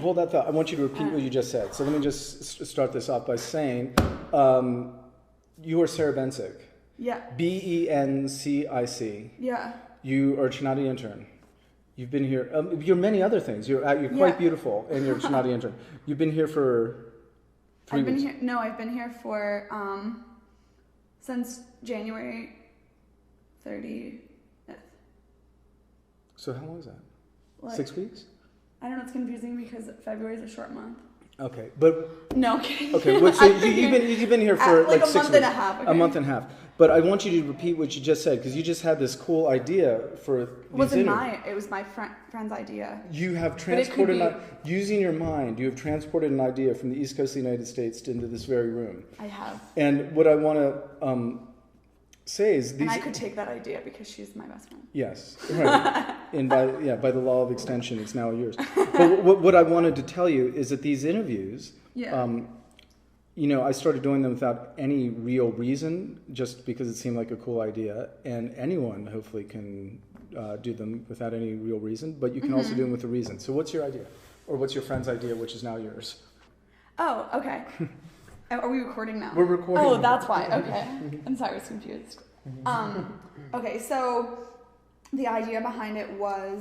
hold that thought. I want you to repeat what you just said. So let me just start this off by saying, you are Sarah Bencic. Yeah. Bencic. Yeah. You are a Chinati intern. You've been here. You're many other things. You're quite beautiful, and you're a Chinati intern. You've been here for 3 weeks. I've been here for since January 30th. So how long is that? Like, 6 weeks? I don't know. It's confusing because February is a short month. Okay, but no kidding. Okay, well, so you've been here for like 6 weeks. A month and a half. Okay. A month and a half. But I want you to repeat what you just said because you just had this cool idea for. It was my friend's idea. You have transported using your mind. You have transported an idea from the East Coast of the United States into this very room. I have. And what I want to say is these. And I could take that idea because she's my best friend. Yes, right. And by the law of extension, it's now yours. But what I wanted to tell you is that these interviews. Yeah. I started doing them without any real reason, just because it seemed like a cool idea. And anyone, hopefully, can do them without any real reason. But you can also do them with a reason. So what's your idea? Or what's your friend's idea, which is now yours? Oh, okay. Are we recording now? We're recording. Oh, that's why. Okay. I'm sorry, I was confused. Okay, so the idea behind it was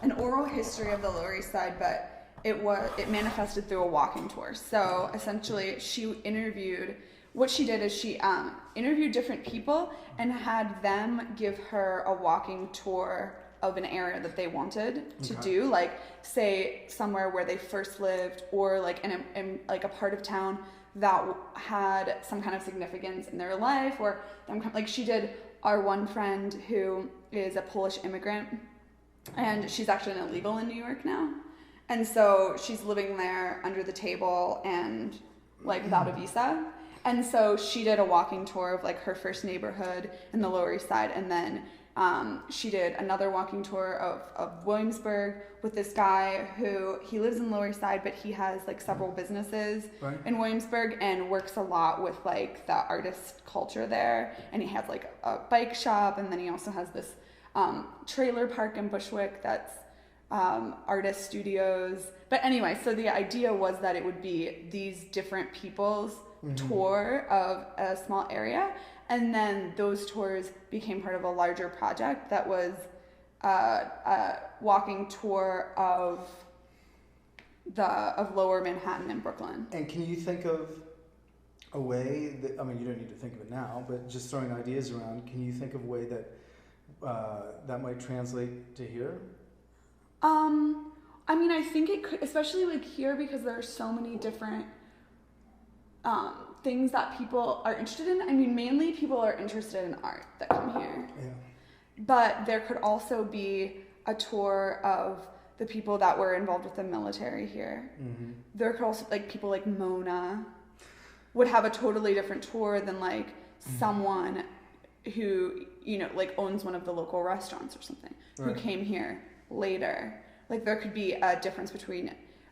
an oral history of the Lower East Side, but it manifested through a walking tour. So essentially, what she did is she interviewed different people and had them give her a walking tour of an area that they wanted to do, like say somewhere where they first lived, or like in like a part of town that had some kind of significance in their life, or like she did our one friend who is a Polish immigrant, and she's actually an illegal in New York now. And so she's living there under the table and like without a visa. And so she did a walking tour of like her first neighborhood in the Lower East Side. And then she did another walking tour of Williamsburg with this guy who he lives in the Lower East Side, but he has like several businesses in Williamsburg and works a lot with like the artist culture there. And he has like a bike shop. And then he also has this trailer park in Bushwick that's artist studios. But anyway, so the idea was that it would be these different people's tour of a small area, and then those tours became part of a larger project that was a walking tour of Lower Manhattan and Brooklyn. And can you think of a way that, I mean, you don't need to think of it now, but just throwing ideas around, can you think of a way that that might translate to here? I mean, I think it could, especially like here, because there are so many different things that people are interested in. I mean, mainly people are interested in art that come here. Yeah. But there could also be a tour of the people that were involved with the military here. Mm-hmm. There could also, like, people like Mona would have a totally different tour than like someone who, like owns one of the local restaurants or something, who came here later. Like there could be a difference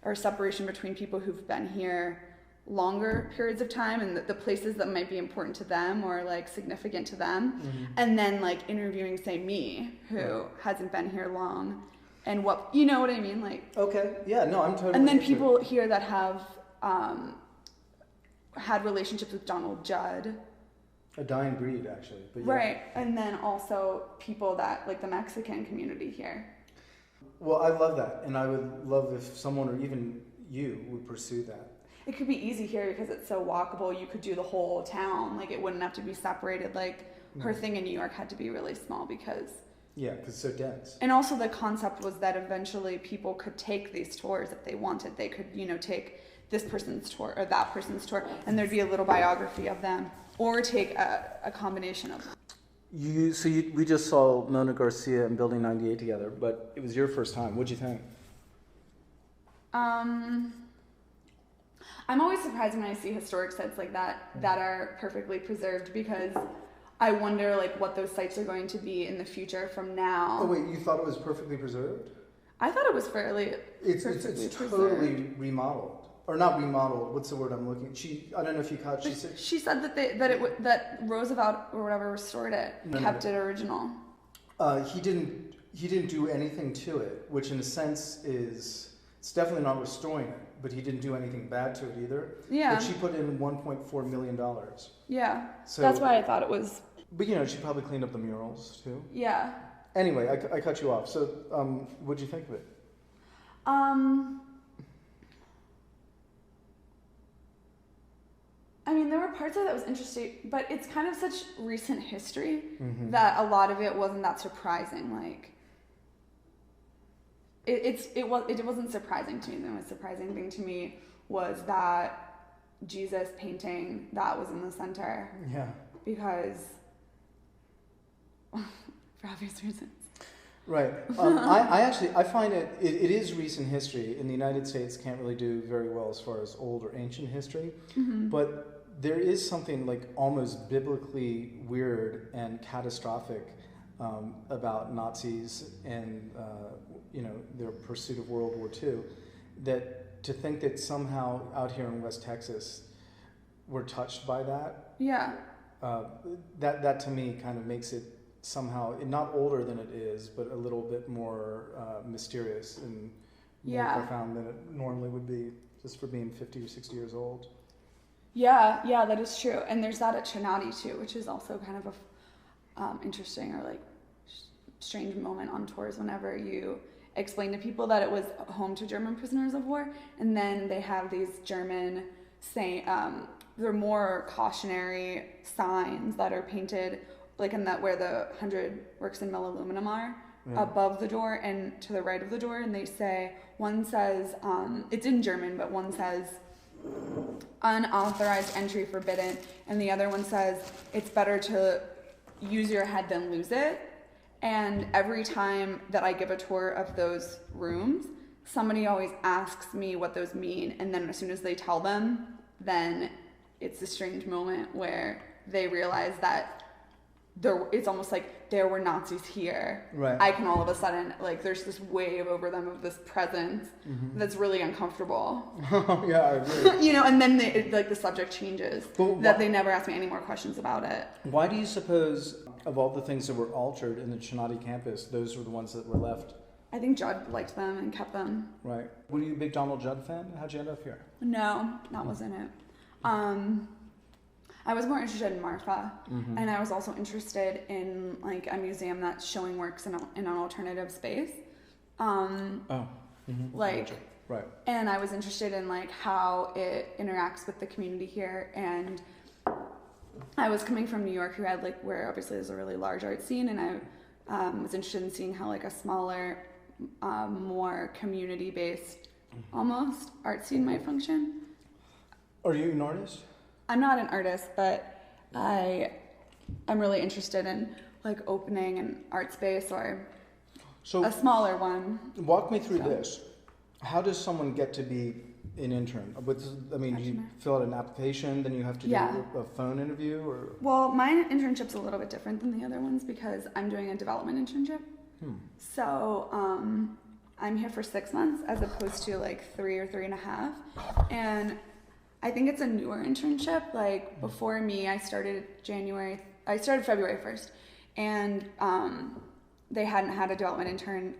or separation between people who've been here longer periods of time and the places that might be important to them or like significant to them, and then like interviewing, say, me, who hasn't been here long, and what, you know what I mean, like. Okay, yeah, no, I'm totally. And then people here that have had relationships with Donald Judd. A dying breed, actually. But yeah. Right, and then also people that, like the Mexican community here. Well, I love that, and I would love if someone or even you would pursue that. It could be easy here because it's so walkable. You could do the whole town. Like, it wouldn't have to be separated. Like, her thing in New York had to be really small because... Yeah, because it's so dense. And also the concept was that eventually people could take these tours if they wanted. They could, take this person's tour or that person's tour, and there'd be a little biography of them, or take a combination of them. We just saw Mona Garcia and Building 98 together, but it was your first time. What'd you think? I'm always surprised when I see historic sites like that are perfectly preserved, because I wonder like what those sites are going to be in the future from now. Oh wait, you thought it was perfectly preserved? I thought it was fairly it's totally remodeled. Or not remodeled. What's the word I'm looking? I don't know if you caught. She said that Roosevelt or whatever restored it, kept it original. He didn't do anything to it, which in a sense is It's definitely not restoring it, but he didn't do anything bad to it either. Yeah. But she put in $1.4 million. Yeah. So that's why I thought it was. But she probably cleaned up the murals too. Yeah. Anyway, I cut you off. So, what'd you think of it? I mean, there were parts of it that was interesting, but it's kind of such recent history that a lot of it wasn't that surprising. Like, it wasn't surprising to me. The most surprising thing to me was that Jesus painting that was in the center. Yeah. Because, for obvious reasons. Right. I find it is recent history. In the United States, can't really do very well as far as old or ancient history, but there is something like almost biblically weird and catastrophic about Nazis and their pursuit of World War II. That to think that somehow out here in West Texas we're touched by that. Yeah. That to me kind of makes it somehow not older than it is, but a little bit more mysterious and more profound than it normally would be, just for being 50 or 60 years old. Yeah, that is true. And there's that at Chinati too, which is also kind of a interesting or like strange moment on tours whenever you explain to people that it was home to German prisoners of war, and then they have these German they're more cautionary signs that are painted like in that where the 100 works in mill aluminum are above the door and to the right of the door, and they say, one says, it's in German, but one says unauthorized entry forbidden, and the other one says it's better to use your head than lose it. And every time that I give a tour of those rooms, somebody always asks me what those mean, and then as soon as they tell them, then it's a strange moment where they realize that it's almost like there were Nazis here. Right. I can all of a sudden, like, there's this wave over them of this presence that's really uncomfortable. Yeah, I agree. And then the subject changes. That they never ask me any more questions about it. Why do you suppose, of all the things that were altered in the Chinati campus, those were the ones that were left? I think Judd liked them and kept them. Right. Were you a big Donald Judd fan? How'd you end up here? No, that wasn't it. I was more interested in Marfa, and I was also interested in like a museum that's showing works in an alternative space. Like, right. And I was interested in like how it interacts with the community here. And I was coming from New York, who had like where obviously there's a really large art scene, and I was interested in seeing how like a smaller, more community-based, almost art scene might function. Are you an artist? I'm not an artist, but I'm really interested in like opening an art space or a smaller one. Walk me through this. How does someone get to be an intern? You fill out an application, then you have to do a phone interview, or? Well, my internship's a little bit different than the other ones because I'm doing a development internship. So I'm here for 6 months as opposed to like 3 or 3.5, and I think it's a newer internship. Like before me, I started February 1st, and they hadn't had a development intern.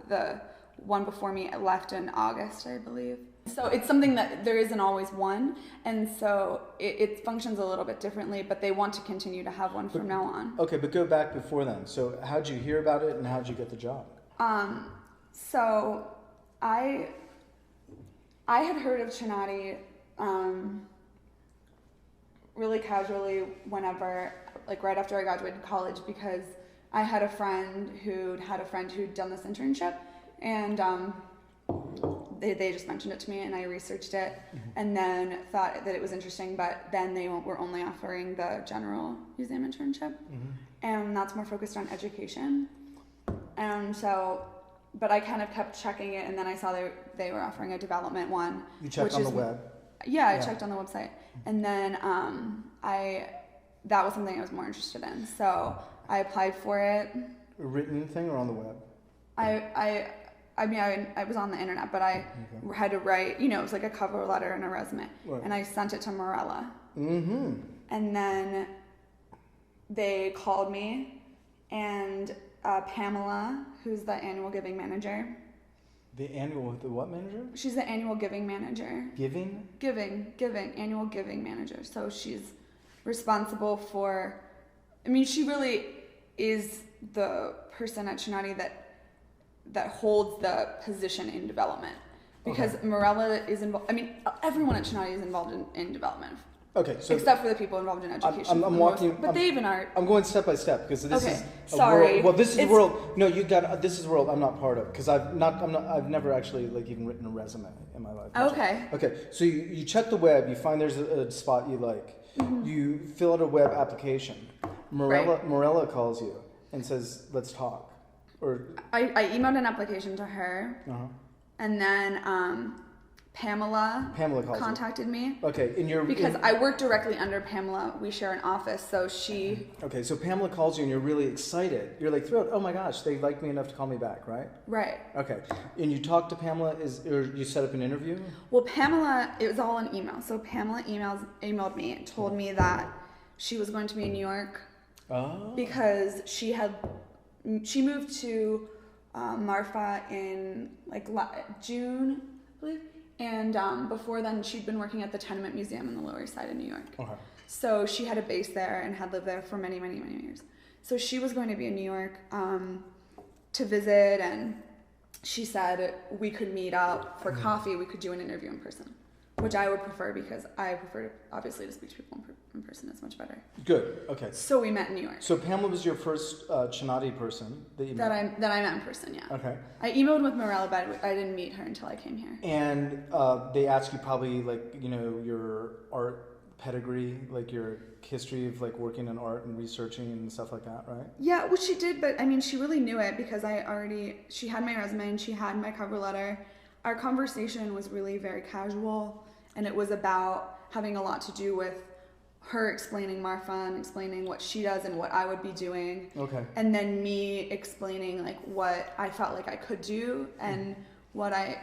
The one before me left in August, I believe. So it's something that there isn't always one, and so it functions a little bit differently, but they want to continue to have one from now on. Okay, but go back before then. So how'd you hear about it, and how'd you get the job? So I had heard of Chinati really casually whenever, like right after I graduated college, because I had a friend who'd done this internship, and they just mentioned it to me, and I researched it, and then thought that it was interesting, but then they were only offering the general museum internship, and that's more focused on education, and so, but I kind of kept checking it, and then I saw they were offering a development one. You checked on the web? Yeah, I checked on the website, and then that was something I was more interested in, so I applied for it. A written thing or on the web? I was on the internet, but I had to write, it was like a cover letter and a resume, and I sent it to Morella. And then they called me, and Pamela, who's the annual giving manager, The what manager? She's the annual giving manager. Giving? Annual giving manager. So she's responsible for, I mean, she really is the person at Chinati that holds the position in development. Because Morella is involved, I mean, everyone at Chinati is involved in development. Okay, so except for the people involved in education. I'm walking, but they even are. I'm going step by step because this is a sorry. world. Well, this is the world. No, this is a world I'm not part of because I've never actually like even written a resume in my life. Okay. Okay, so you check the web, you find there's a spot you like, you fill out a web application. Morella calls you and says, "Let's talk." Or I emailed an application to her, and then Pamela contacted me. Okay, because I work directly under Pamela. We share an office, so she. Okay, so Pamela calls you and you're really excited. You're like thrilled. Oh my gosh, they like me enough to call me back, right? Right. Okay, and you talk to Pamela. Or you set up an interview? Well, Pamela, it was all an email. So Pamela emailed me and told me that she was going to be in New York. Oh. Because she moved to Marfa in like June, I believe. And before then, she'd been working at the Tenement Museum in the Lower East Side of New York. Okay. So she had a base there and had lived there for many, many, many years. So she was going to be in New York to visit, and she said we could meet up for coffee. We could do an interview in person, which I would prefer because I prefer, obviously, to speak to people in person. It's much better. Good. Okay. So we met in New York. So Pamela was your first Chinati person that you met? That I met in person, yeah. Okay. I emailed with Morella, but I didn't meet her until I came here. And they asked you probably your art pedigree, like your history of like working in art and researching and stuff like that, right? Yeah, well, she did, but I mean, she really knew it because she had my resume and she had my cover letter. Our conversation was really very casual, and it was about having a lot to do with her explaining Marfa and explaining what she does and what I would be doing. Okay. And then me explaining like what I felt like I could do and what I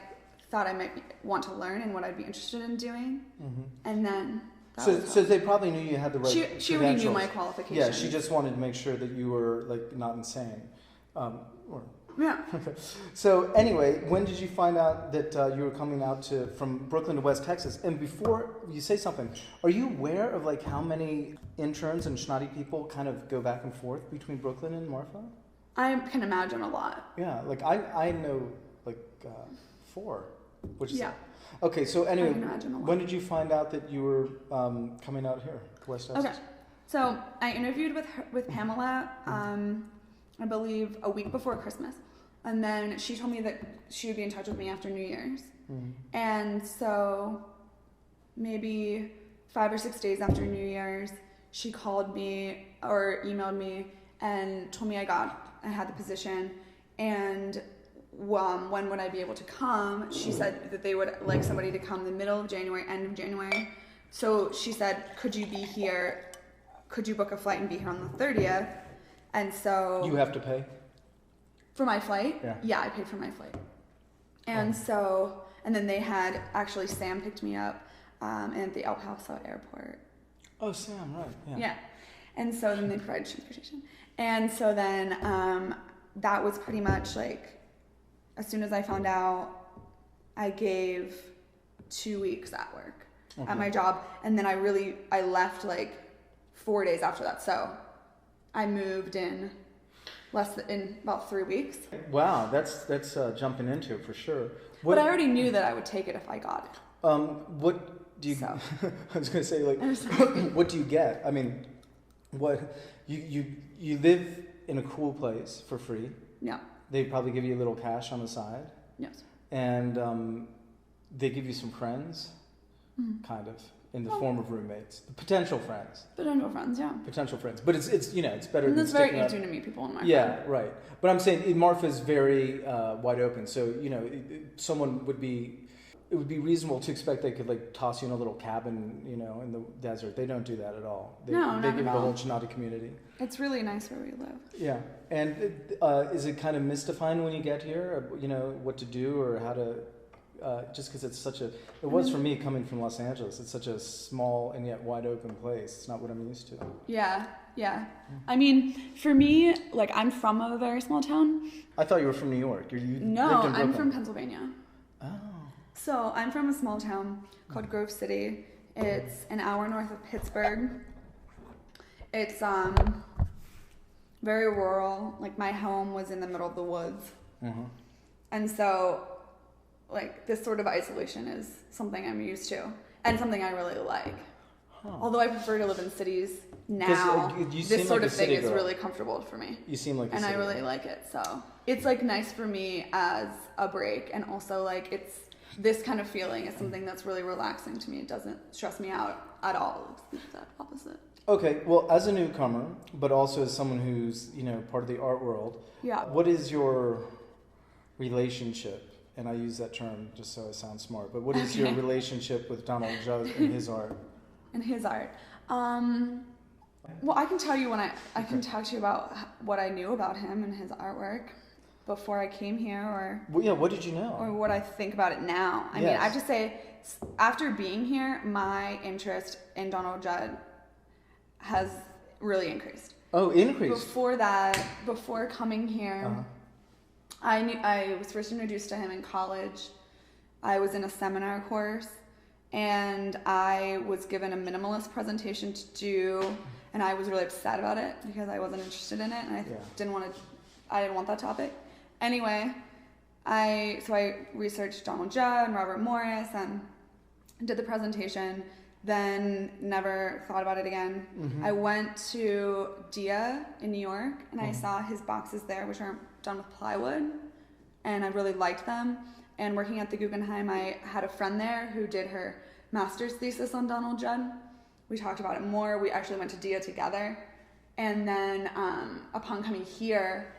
thought I might want to learn and what I'd be interested in doing. Mm-hmm. And then so they probably knew you had the right She already knew my qualifications. Yeah, she just wanted to make sure that you were like not insane. Yeah. Okay. So anyway, when did you find out that you were coming out from Brooklyn to West Texas? And before you say something, are you aware of like how many interns and Chinati people kind of go back and forth between Brooklyn and Marfa? I can imagine a lot. Yeah, like I know like 4, which is okay. So anyway, when did you find out that you were coming out here to West Texas? Okay, so I interviewed with Pamela. I believe a week before Christmas. And then she told me that she would be in touch with me after New Year's. Mm-hmm. And so maybe 5 or 6 days after New Year's, she called me or emailed me and told me I had the position. And when would I be able to come? She said that they would like somebody to come the middle of January, end of January. So she said, could you be here? Could you book a flight and be here on the 30th? And so you have to pay for my flight. Yeah, I paid for my flight. And so, and then they had actually Sam picked me up at the El Paso airport. Oh, Sam, right? Yeah. And so then they provided transportation. And so then that was pretty much like as soon as I found out, I gave 2 weeks at work at my job, and then I left like 4 days after that. So I moved in about 3 weeks. Wow, that's jumping into it for sure. But I already knew that I would take it if I got it. What do you? So. I was gonna say like, what do you get? I mean, what you live in a cool place for free? Yeah. They probably give you a little cash on the side. Yes. And they give you some friends, kind of. In the form of roommates, potential friends. Potential friends, yeah. Potential friends, but it's it's better. And than it's very interesting to meet people in Marfa. Yeah, right. But I'm saying Marfa is very wide open, so someone would be. It would be reasonable to expect they could like toss you in a little cabin, in the desert. They don't do that at all. They give you the whole Chinati community. It's really nice where we live. Yeah, and is it kind of mystifying when you get here? What to do or how to just because it's such a. It was for me coming from Los Angeles. It's such a small and yet wide open place. It's not what I'm used to. Yeah. I mean, for me, like, I'm from a very small town. I thought you were from New York. You No, lived in Brooklyn. I'm from Pennsylvania. Oh. So I'm from a small town called Grove City. It's an hour north of Pittsburgh. It's very rural. Like, my home was in the middle of the woods. Mm-hmm. And so, like, this sort of isolation is something I'm used to and something I really like. Huh. Although I prefer to live in cities now, this sort of thing is really comfortable for me. You seem like a and city I really girl. like it. So it's, like, nice for me as a break, and also, like, it's this kind of feeling is something that's really relaxing to me. It doesn't stress me out at all. It's the opposite. Okay, well, as a newcomer, but also as someone who's, part of the art world, what is your relationship, and I use that term just so I sound smart, but what is your relationship with Donald Judd and his art? And his art. Well, I can tell you I can talk to you about what I knew about him and his artwork before I came here, or what did you know? Or what I think about it now. I mean, I have to say, after being here, my interest in Donald Judd has really increased. Oh, increased. Before coming here, I was first introduced to him in college. I was in a seminar course, and I was given a minimalist presentation to do, and I was really upset about it because I wasn't interested in it, and I didn't want that topic. Anyway, I researched Donald Judd and Robert Morris and did the presentation, then never thought about it again. Mm-hmm. I went to Dia in New York, and I saw his boxes there, which are done with plywood, and I really liked them. And working at the Guggenheim, I had a friend there who did her master's thesis on Donald Judd. We talked about it more. We actually went to Dia together. And then upon coming here,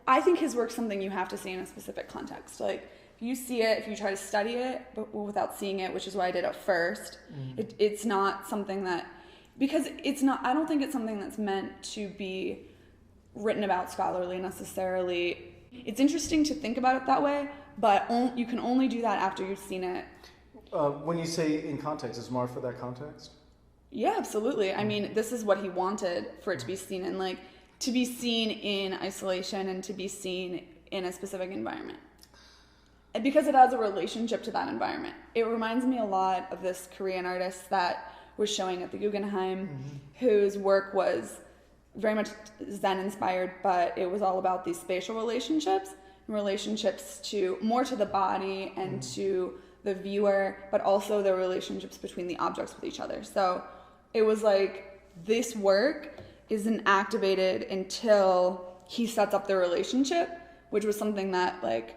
I think his work's something you have to see in a specific context. Like, if you see it, if you try to study it, but without seeing it, which is what I did at first, it's not something that, because I don't think it's something that's meant to be written about scholarly necessarily. It's interesting to think about it that way, but you can only do that after you've seen it. When you say in context, is Martha that context? Yeah, absolutely. I mean, this is what he wanted for it to be seen in, like, to be seen in isolation and to be seen in a specific environment. Because it has a relationship to that environment. It reminds me a lot of this Korean artist that was showing at the Guggenheim, whose work was very much Zen inspired, but it was all about these spatial relationships to more to the body and to the viewer, but also the relationships between the objects with each other. So it was like, this work isn't activated until he sets up the relationship, which was something that, like,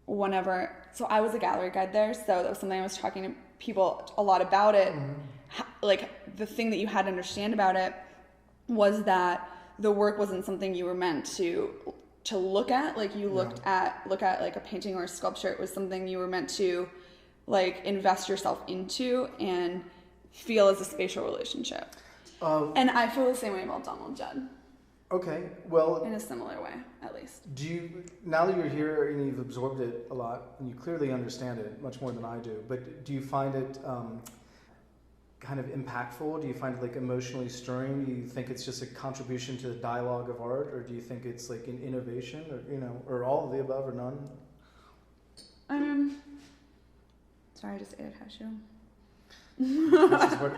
so I was a gallery guide there, so that was something I was talking to people a lot about it. Like, the thing that you had to understand about it was that the work wasn't something you were meant to look at. Like, you look at like a painting or a sculpture. It was something you were meant to, like, invest yourself into and feel as a spatial relationship. And I feel the same way about Donald Judd. Okay, well, in a similar way, at least. Now that you're here and you've absorbed it a lot, and you clearly understand it much more than I do, but do you find it kind of impactful? Do you find it, like, emotionally stirring? Do you think it's just a contribution to the dialogue of art, or do you think it's like an innovation, or or all of the above, or none? Sorry, I just ate a cashew.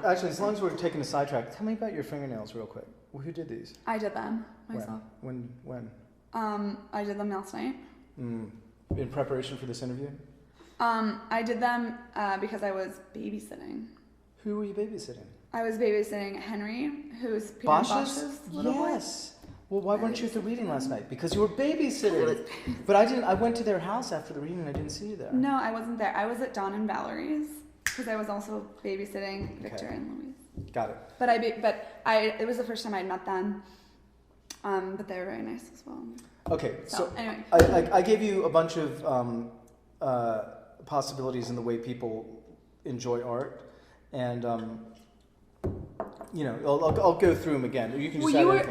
Actually, as long as we're taking a sidetrack, tell me about your fingernails real quick. Who did these? I did them myself. When? I did them last night. In preparation for this interview? I did them because I was babysitting. Who were you babysitting? I was babysitting Henry, who's Peter Bosch's little boy. Yes. Well, why weren't you at the reading last night? Because you were babysitting. But I went to their house after the reading and I didn't see you there. No, I wasn't there. I was at Dawn and Valerie's because I was also babysitting Victor and Louise. Got it. But it was the first time I'd met them. But they were very nice as well. Okay, so anyway. I gave you a bunch of possibilities in the way people enjoy art, and I'll go through them again. You can just add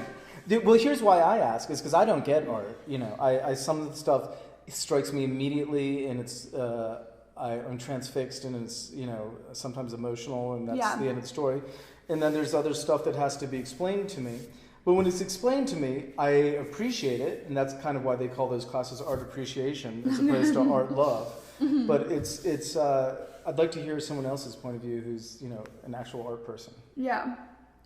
anything. Well, here's why I ask is because I don't get art. I some of the stuff strikes me immediately, and it's I'm transfixed, and it's, you know, sometimes emotional, and that's Yeah. the end of the story. And then there's other stuff that has to be explained to me. But when it's explained to me, I appreciate it, and that's kind of why they call those classes art appreciation as opposed to art love. But it's I'd like to hear someone else's point of view who's, you know, an actual art person. Yeah.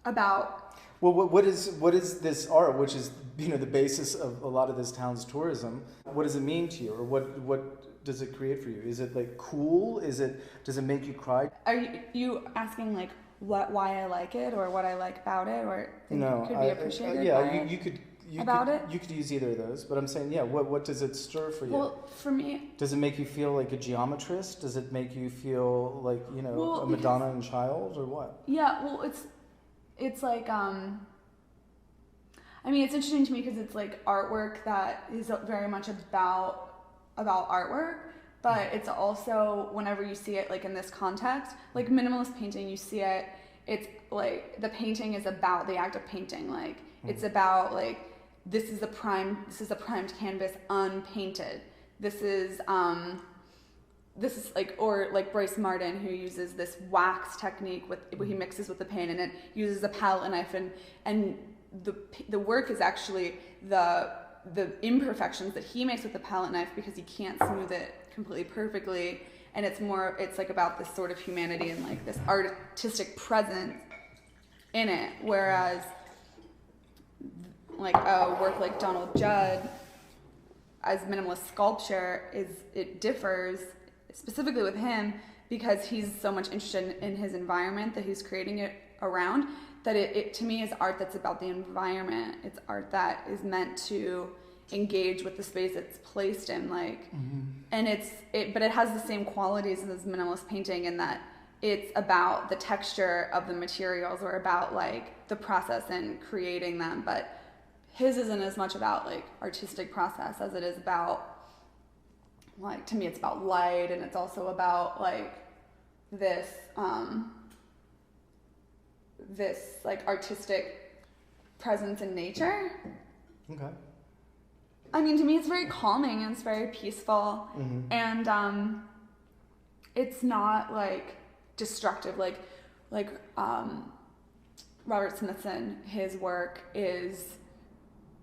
About. Well, what is this art, which is, you know, the basis of a lot of this town's tourism? What does it mean to you, or what does it create for you? Is it like cool? Does it make you cry? Are you asking like why I like it, or what I like about it, or think No, it could be appreciated? yeah, by it? you could. You could use either of those, but I'm saying, yeah, what does it stir for you? Well, for me, Does it make you feel like a geometrist? Does it make you feel like, you know, Well, a Madonna and Child, or what? yeah, well, it's like I mean, it's interesting to me because it's like artwork that is very much about artwork, but it's also, whenever you see it like in this context, like minimalist painting, you see it, it's like the painting is about the act of painting, like it's about like this is a primed canvas unpainted. This is like, or like Bryce Martin, who uses this wax technique where he mixes with the paint, and it uses a palette knife, and the work is actually the imperfections that he makes with the palette knife, because he can't smooth it completely perfectly, and it's like about this sort of humanity and like this artistic presence in it, whereas like a work like Donald Judd as minimalist sculpture it differs specifically with him because he's so much interested in his environment that he's creating it around, that it to me is art that's about the environment. It's art that is meant to engage with the space it's placed in, like, and but it has the same qualities as minimalist painting in that it's about the texture of the materials, or about like the process and creating them, but his isn't as much about like artistic process as it is about, like, to me it's about light, and it's also about like this like artistic presence in nature. Okay. I mean, to me it's very calming and it's very peaceful, and it's not like destructive, like Robert Smithson, his work is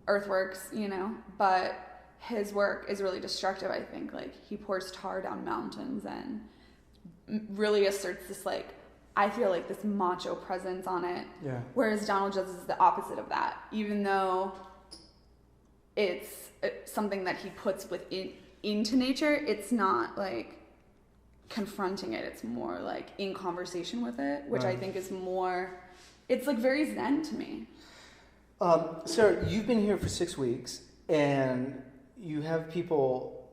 earthworks, you know, but his work is really destructive, I think. Like, he pours tar down mountains and really asserts this, like, I feel like this macho presence on it. Yeah. Whereas Donald Judd's is the opposite of that. Even though it's something that he puts into nature, it's not like confronting it. It's more like in conversation with it, which I think is more, it's like very zen to me. Sarah, you've been here for 6 weeks, and you have people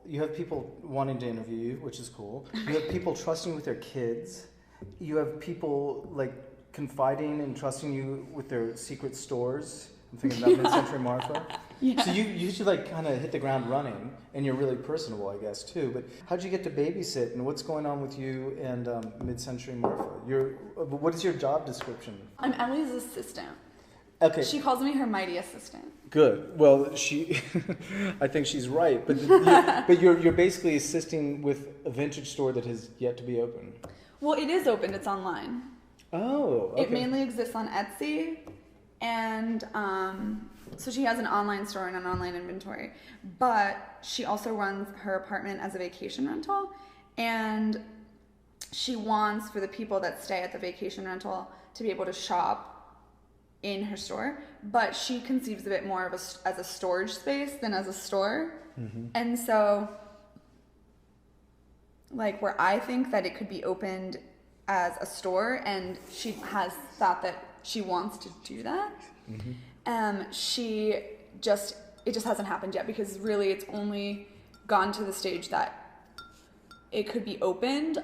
wanting to interview you, which is cool. You have people trusting with their kids. You have people like confiding and trusting you with their secret stores. I'm thinking about Mid-Century Marfa. Yeah. So you should like kind of hit the ground running, and you're really personable, I guess, too. But how'd you get to babysit, and what's going on with you and Mid-Century Marfa? What is your job description? I'm Ellie's assistant. Okay. She calls me her mighty assistant. Good. Well, I think she's right. But you're basically assisting with a vintage store that has yet to be open. Well, it is open. It's online. Oh, okay. It mainly exists on Etsy, and so she has an online store and an online inventory. But she also runs her apartment as a vacation rental, and she wants for the people that stay at the vacation rental to be able to shop in her store, but she conceives of it more as a storage space than as a store. And so, like, where I think that it could be opened as a store, and she has thought that she wants to do that, it just hasn't happened yet, because really it's only gone to the stage that it could be opened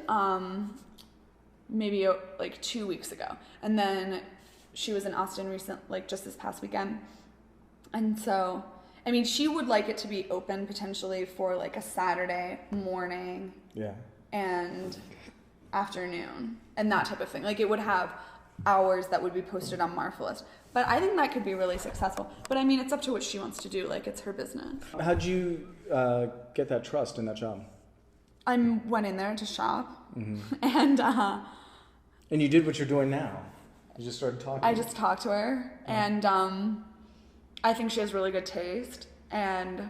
maybe like 2 weeks ago, and then she was in Austin just this past weekend. And so, I mean, she would like it to be open potentially for like a Saturday morning and afternoon and that type of thing. Like, it would have hours that would be posted on Marvelous. But I think that could be really successful. But I mean, it's up to what she wants to do. Like, it's her business. How'd you get that trust in that job? I went in there to shop, Mm-hmm. and you did what you're doing now. You just started talking. I just talked to her, and I think she has really good taste, and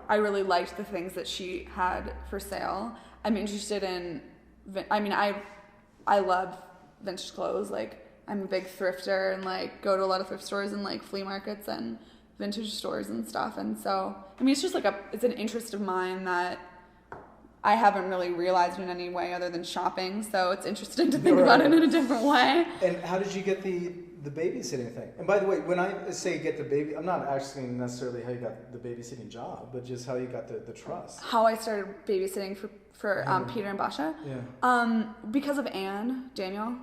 I really liked the things that she had for sale. I'm interested in, I love vintage clothes. Like, I'm a big thrifter and like go to a lot of thrift stores and like flea markets and vintage stores and stuff. And so, it's just like it's an interest of mine that I haven't really realized in any way other than shopping. So it's interesting to think about it in a different way. And how did you get the babysitting thing? And by the way, when I say get the baby, I'm not asking necessarily how you got the babysitting job, but just how you got the trust. How I started babysitting for Peter and Basha. Yeah. Because of Anne Daniel,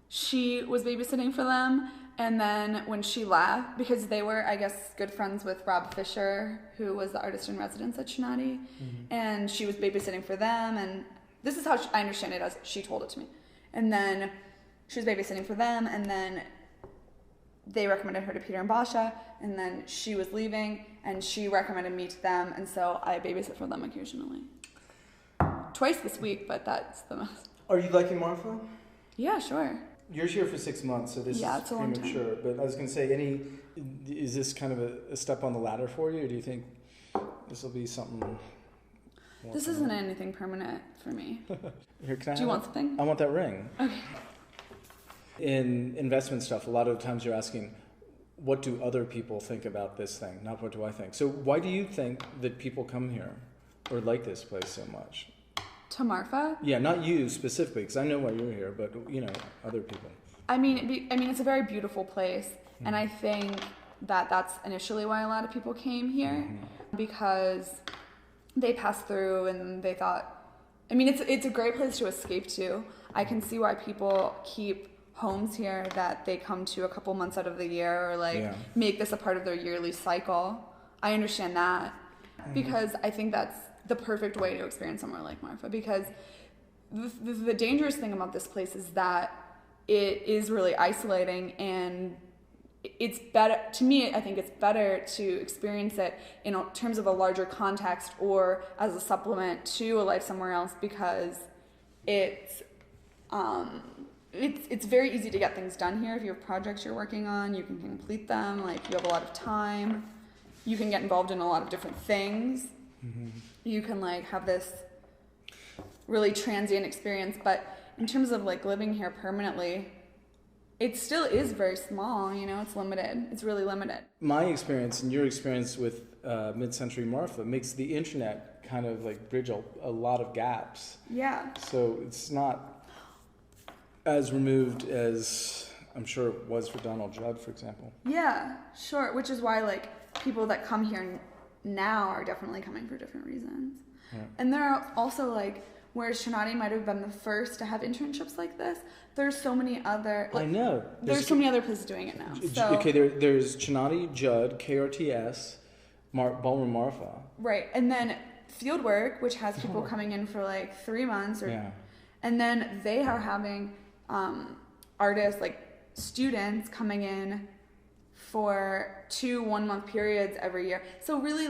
she was babysitting for them. And then when she left, because they were, I guess, good friends with Rob Fisher, who was the artist in residence at Shinati, and she was babysitting for them. And this is how I understand it as she told it to me. And then she was babysitting for them, and then they recommended her to Peter and Basha, and then she was leaving, and she recommended me to them, and so I babysit for them occasionally. Twice this week, but that's the most. Are you liking Marfa? Yeah, sure. You're here for 6 months, so this is premature. But I was going to say, is this kind of a step on the ladder for you, or do you think this will be something? This isn't anything permanent for me. Here, can I do you want something? I want that ring. Okay. In investment stuff, a lot of times you're asking, what do other people think about this thing? Not what do I think. So why do you think that people come here or like this place so much? To Marfa? Yeah, not you specifically, because I know why you're here, but other people. It's a very beautiful place, and I think that that's initially why a lot of people came here, because they passed through and they thought, it's a great place to escape to. I can see why people keep homes here that they come to a couple months out of the year, or make this a part of their yearly cycle. I understand that, because I think that's the perfect way to experience somewhere like Marfa, because the dangerous thing about this place is that it is really isolating, and it's better, to me, I think it's better to experience it in terms of a larger context or as a supplement to a life somewhere else, because it's very easy to get things done here. If you have projects you're working on, you can complete them, like you have a lot of time, you can get involved in a lot of different things. You can have this really transient experience, but in terms of living here permanently, it still is very small, it's limited. It's really limited. My experience and your experience with mid-century Marfa makes the internet kind of bridge a lot of gaps. Yeah. So it's not as removed as I'm sure it was for Donald Judd, for example. Yeah, sure. Which is why people that come here now are definitely coming for different reasons. Yeah. And there are also whereas Shinati might have been the first to have internships like this, there's so many other I know. There's so many other places doing it now. So, okay, there's Shinati, Judd, KRTS, Ballroom Marfa. Right. And then Fieldwork, which has people coming in for 3 months and then they are having artists students coming in for 2 1-month periods every year. So really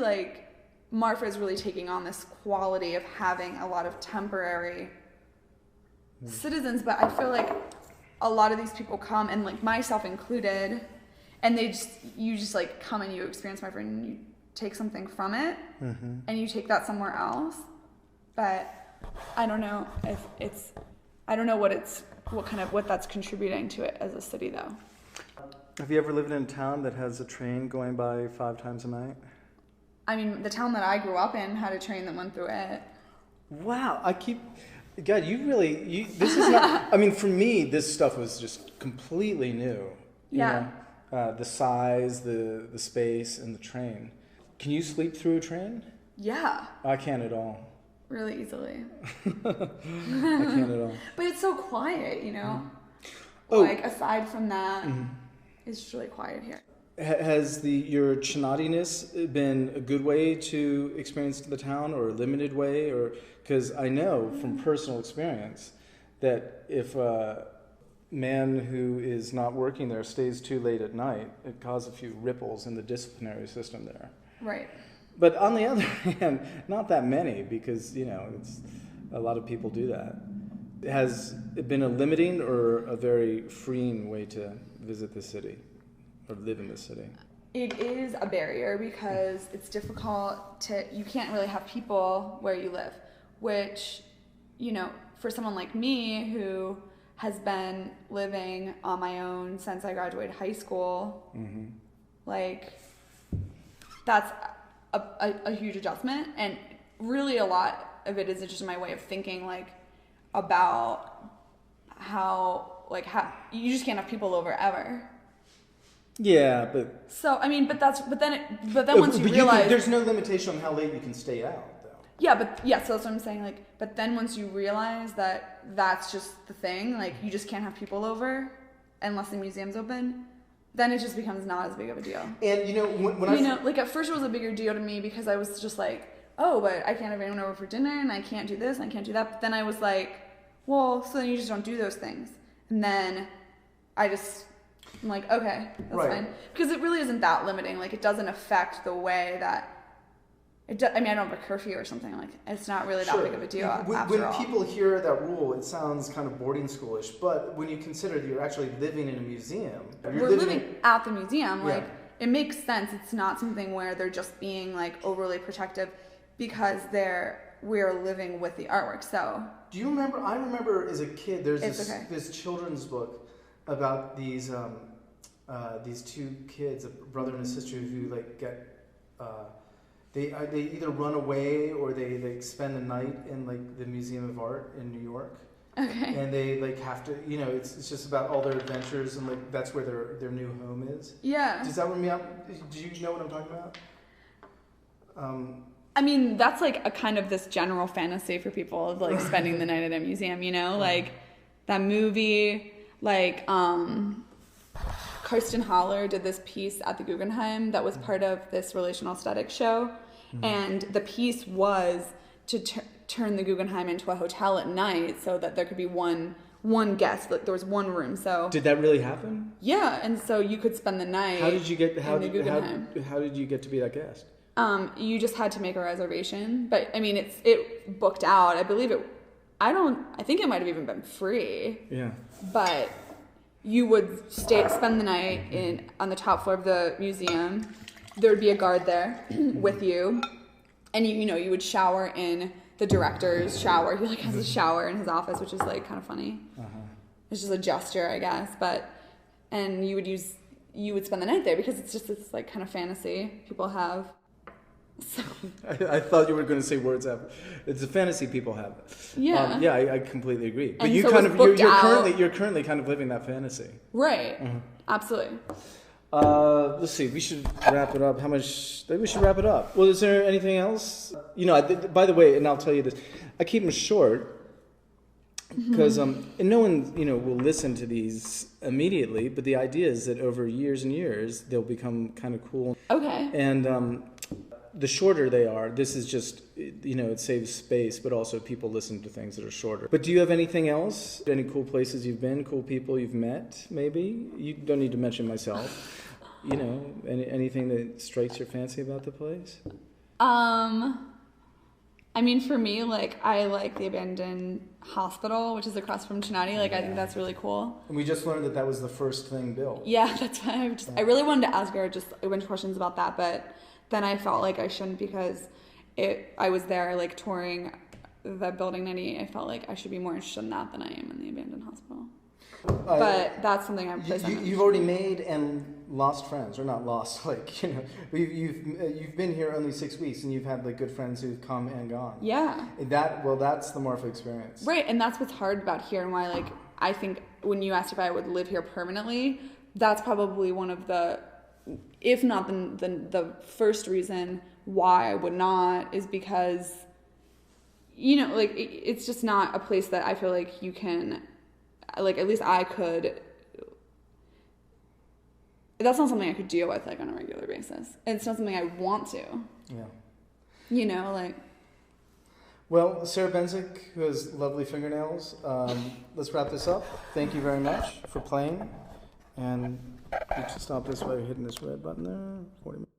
Marfa is really taking on this quality of having a lot of temporary citizens, but I feel a lot of these people come, and myself included, and you just come and you experience Marfa and you take something from it, and you take that somewhere else. But I don't know if what that's contributing to it as a city though. Have you ever lived in a town that has a train going by 5 times a night? The town that I grew up in had a train that went through it. Wow, God, this is not, for me, this stuff was just completely new. Yeah. The size, the space, and the train. Can you sleep through a train? Yeah. I can't at all. Really easily. I can't at all. But it's so quiet, aside from that, it's just really quiet here. Has your Chinati-ness been a good way to experience the town, or a limited way? Or because I know from personal experience that if a man who is not working there stays too late at night, it causes a few ripples in the disciplinary system there. Right. But on the other hand, not that many, because a lot of people do that. Has it been a limiting or a very freeing way to visit the city or live in the city? It is a barrier because it's difficult you can't really have people where you live, which, for someone like me who has been living on my own since I graduated high school, that's a huge adjustment. And really a lot of it is just my way of thinking, about how you just can't have people over ever. Yeah, but so but then once you realize there's no limitation on how late you can stay out, though. So that's what I'm saying. But then once you realize that that's just the thing, you just can't have people over unless the museum's open, then it just becomes not as big of a deal. And when at first it was a bigger deal to me because I was just oh, but I can't have anyone over for dinner and I can't do this and I can't do that. But then I was well, so then you just don't do those things. And then I'm okay, that's fine. Because it really isn't that limiting. It doesn't affect the way that I don't have a curfew or something. It's not really that big of a deal after all. When people hear that rule, it sounds kind of boarding schoolish. But when you consider that you're actually living in a museum. We're living at the museum. It makes sense. It's not something where they're just being overly protective because we're living with the artwork. So do you remember? I remember as a kid, there's this children's book about these two kids, a brother and a sister, who get they either run away or they spend the night in the Museum of Art in New York. Okay. And they have to, it's just about all their adventures and that's where their new home is. Yeah. Does that run me out? Do you know what I'm talking about? That's a kind of this general fantasy for people of spending the night at a museum, that movie, Karsten Haller did this piece at the Guggenheim that was part of this relational aesthetics show. And the piece was to turn the Guggenheim into a hotel at night so that there could be one guest. There was one room. So did that really happen? Yeah, and so you could spend the night. How did you get? How did you get to be that guest? You just had to make a reservation, but it booked out. I believe it. I think it might have even been free. Yeah. But you would spend the night on the top floor of the museum. There would be a guard there with you, and you would shower in the director's shower. He has a shower in his office, which is kind of funny. It's just a gesture, I guess. And you would spend the night there because it's just this kind of fantasy people have. So. I thought you were going to say words after. It's a fantasy people have. Yeah. I completely agree. But and you so you're currently kind of living that fantasy. Right. Absolutely. Let's see. We should wrap it up. Maybe we should wrap it up. Well, is there anything else? By the way, and I'll tell you this, I keep them short because and no one will listen to these immediately. But the idea is that over years and years they'll become kind of cool. Okay. And the shorter they are, this is just, it saves space, but also people listen to things that are shorter. But do you have anything else? Any cool places you've been, cool people you've met, maybe? You don't need to mention myself. Anything that strikes your fancy about the place? For me, I like the abandoned hospital, which is across from Chinati. I think that's really cool. And we just learned that was the first thing built. Yeah, that's why I really wanted to ask her just a bunch of questions about that, but then I felt like I shouldn't because I was there touring the building 98. I felt like I should be more interested in that than I am in the abandoned hospital. But that's something I'm placing. You've already made and lost friends, or not lost, you've been here only 6 weeks and you've had good friends who've come and gone. Yeah. That's the Marfa experience. Right, and that's what's hard about here and why I think when you asked if I would live here permanently, that's probably one of the, if not the first reason why I would not, is because it's just not a place that I feel like you can, at least I could, that's not something I could deal with on a regular basis. It's not something I want to. Yeah. Well, Sarah Bencic, who has lovely fingernails, let's wrap this up. Thank you very much for playing. And you should stop this by hitting this red button there. 40 minutes.